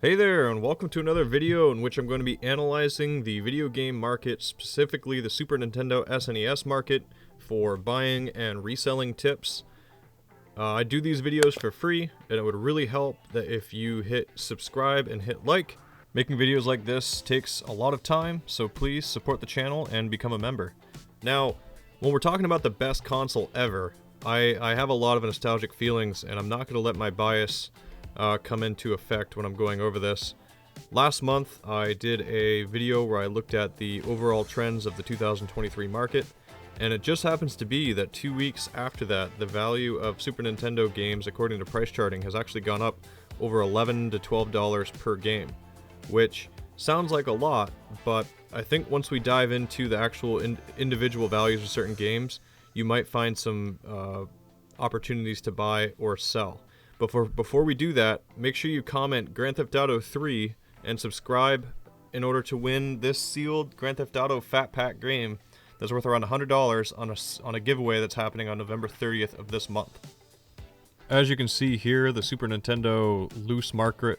Hey there, and welcome to another video in which I'm going to be analyzing the video game market, specifically the Super Nintendo SNES market, for buying and reselling tips. I do these videos for free, and it would really help that if you hit subscribe and hit like. Making videos like this takes a lot of time, so please support the channel and become a member. Now, when we're talking about the best console ever, I have a lot of nostalgic feelings, and I'm not going to let my bias come into effect when I'm going over this. Last month, I did a video where I looked at the overall trends of the 2023 market, and it just happens to be that 2 weeks after that, the value of Super Nintendo games, according to price charting, has actually gone up over $11 to $12 per game, which sounds like a lot, but I think once we dive into the actual individual values of certain games, you might find some opportunities to buy or sell. But before we do that, make sure you comment Grand Theft Auto 3 and subscribe in order to win this sealed Grand Theft Auto Fat Pack game that's worth around $100 on a giveaway that's happening on November 30th of this month. As you can see here, the Super Nintendo loose market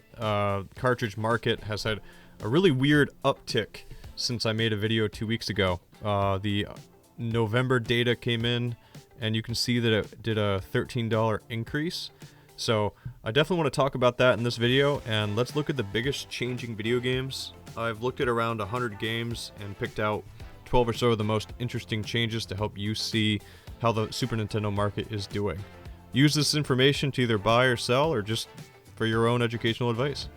cartridge market has had a really weird uptick since I made a video 2 weeks ago. The November data came in, and you can see that it did a $13 increase. So I definitely want to talk about that in this video, and let's look at the biggest changing video games. I've looked at around 100 games and picked out 12 or so of the most interesting changes to help you see how the Super Nintendo market is doing. Use this information to either buy or sell, or just for your own educational advice.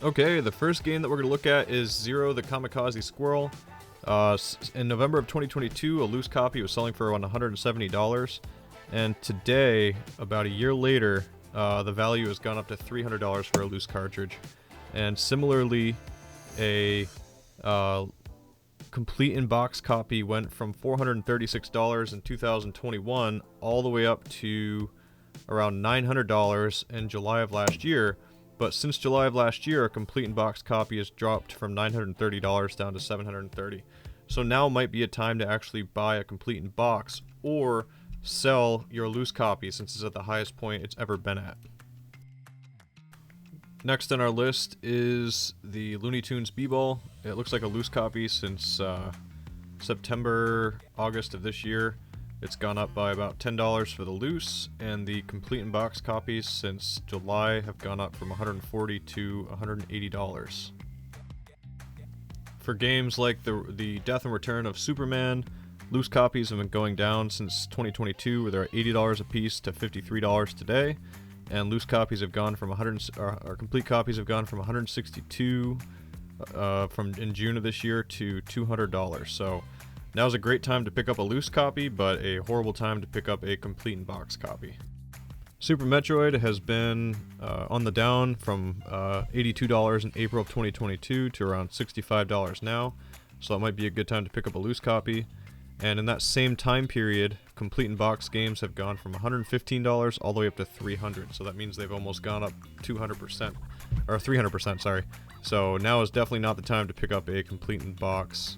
Okay, the first game that we're going to look at is Zero the Kamikaze Squirrel. In November of 2022, a loose copy was selling for around $170. And today, about a year later, the value has gone up to $300 for a loose cartridge. And similarly, a complete in-box copy went from $436 in 2021 all the way up to around $900 in July of last year. But since July of last year, a complete in-box copy has dropped from $930 down to $730. So now might be a time to actually buy a complete in-box or sell your loose copy, since it's at the highest point it's ever been at. Next on our list is the Looney Tunes B-Ball. It looks like a loose copy since September, August of this year. It's gone up by about $10 for the loose, and the complete in-box copies since July have gone up from $140 to $180. For games like the Death and Return of Superman, loose copies have been going down since 2022, where they're at $80 a piece to $53 today, and loose copies have gone from complete copies have gone from $162 in June of this year to $200. So now's a great time to pick up a loose copy, but a horrible time to pick up a complete in-box copy. Super Metroid has been on the down from $82 in April of 2022 to around $65 now, so that might be a good time to pick up a loose copy. And in that same time period, complete in-box games have gone from $115 all the way up to $300. So that means they've almost gone up 200%, or 300%, sorry. So now is definitely not the time to pick up a complete in-box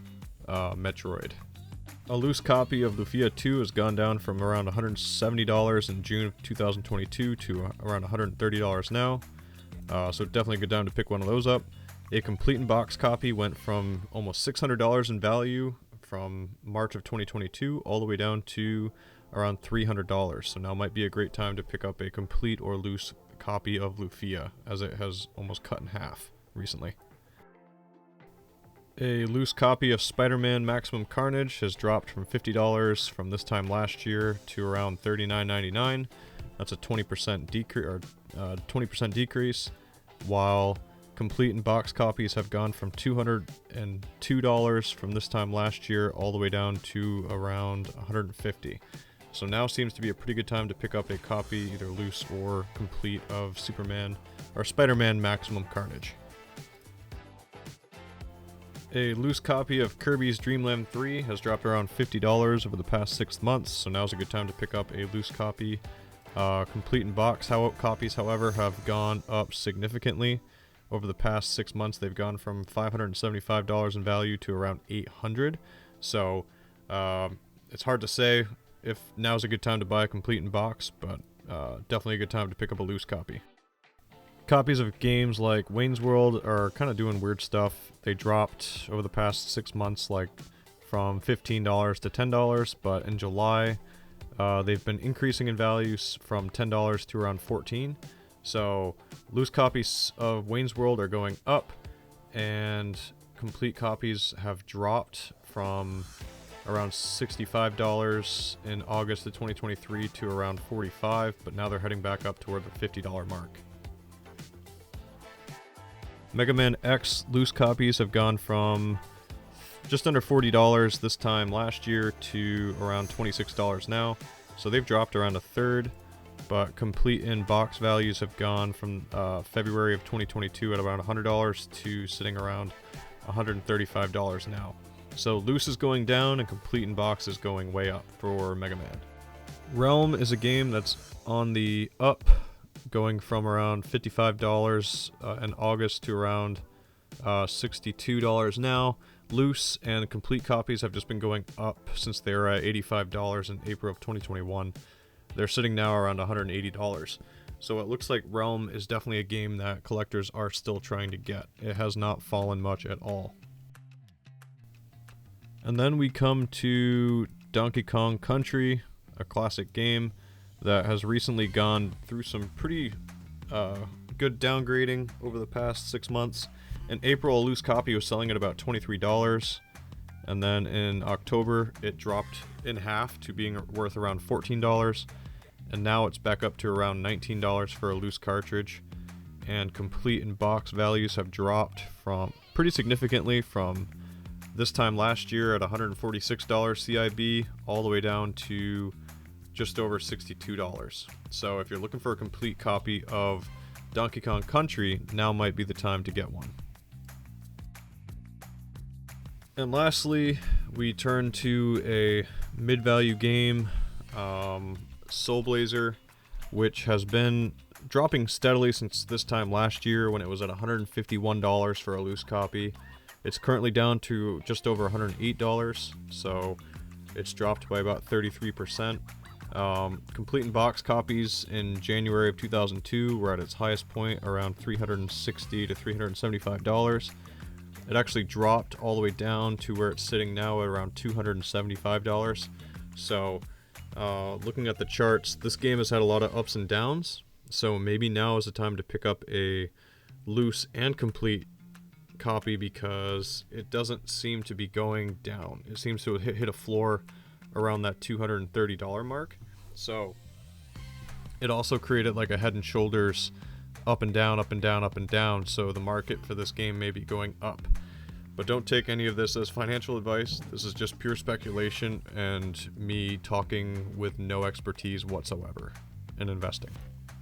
Metroid. A loose copy of Lufia 2 has gone down from around $170 in June of 2022 to around $130 now. So definitely a good time to pick one of those up. A complete in-box copy went from almost $600 in value from March of 2022 all the way down to around $300. So now might be a great time to pick up a complete or loose copy of Lufia, as it has almost cut in half recently. A loose copy of Spider-Man Maximum Carnage has dropped from $50 from this time last year to around $39.99. That's a 20% decrease, while complete in-box copies have gone from $202 from this time last year all the way down to around $150. So now seems to be a pretty good time to pick up a copy, either loose or complete, of Superman or Spider-Man Maximum Carnage. A loose copy of Kirby's Dream Land 3 has dropped around $50 over the past 6 months, so now's a good time to pick up a loose copy. Complete in-box copies, however, have gone up significantly. Over the past 6 months, they've gone from $575 in value to around $800. So it's hard to say if now's a good time to buy a complete in box, but definitely a good time to pick up a loose copy. Copies of games like Wayne's World are kind of doing weird stuff. They dropped over the past 6 months, like from $15 to $10, but in July, they've been increasing in values from $10 to around $14. So loose copies of Wayne's World are going up, and complete copies have dropped from around $65 in August of 2023 to around $45, but now they're heading back up toward the $50 mark. Mega Man X loose copies have gone from just under $40 this time last year to around $26 now, so they've dropped around a third, but complete in-box values have gone from February of 2022 at around $100 to sitting around $135 now. So loose is going down and complete in box is going way up for Mega Man. Realm is a game that's on the up, going from around $55 in August to around $62 now. Loose and complete copies have just been going up since they were at $85 in April of 2021. They're sitting now around $180. So it looks like Realm is definitely a game that collectors are still trying to get. It has not fallen much at all. And then we come to Donkey Kong Country, a classic game that has recently gone through some pretty good downgrading over the past 6 months. In April, a loose copy was selling at about $23, and then in October, it dropped in half to being worth around $14, and now it's back up to around $19 for a loose cartridge. And complete in box values have dropped from pretty significantly from this time last year at $146 CIB all the way down to just over $62. So if you're looking for a complete copy of Donkey Kong Country, now might be the time to get one. And lastly, we turn to a mid-value game, Soul Blazer, which has been dropping steadily since this time last year when it was at $151 for a loose copy. It's currently down to just over $108, so it's dropped by about 33%. Complete in box copies in January of 2002 were at its highest point, around $360 to $375. It actually dropped all the way down to where it's sitting now at around $275. So, looking at the charts, this game has had a lot of ups and downs, so maybe now is the time to pick up a loose and complete copy because it doesn't seem to be going down. It seems to have hit a floor around that $230 mark. So it also created like a head and shoulders up and down, up and down, up and down. So the market for this game may be going up. But don't take any of this as financial advice. This is just pure speculation and me talking with no expertise whatsoever in investing.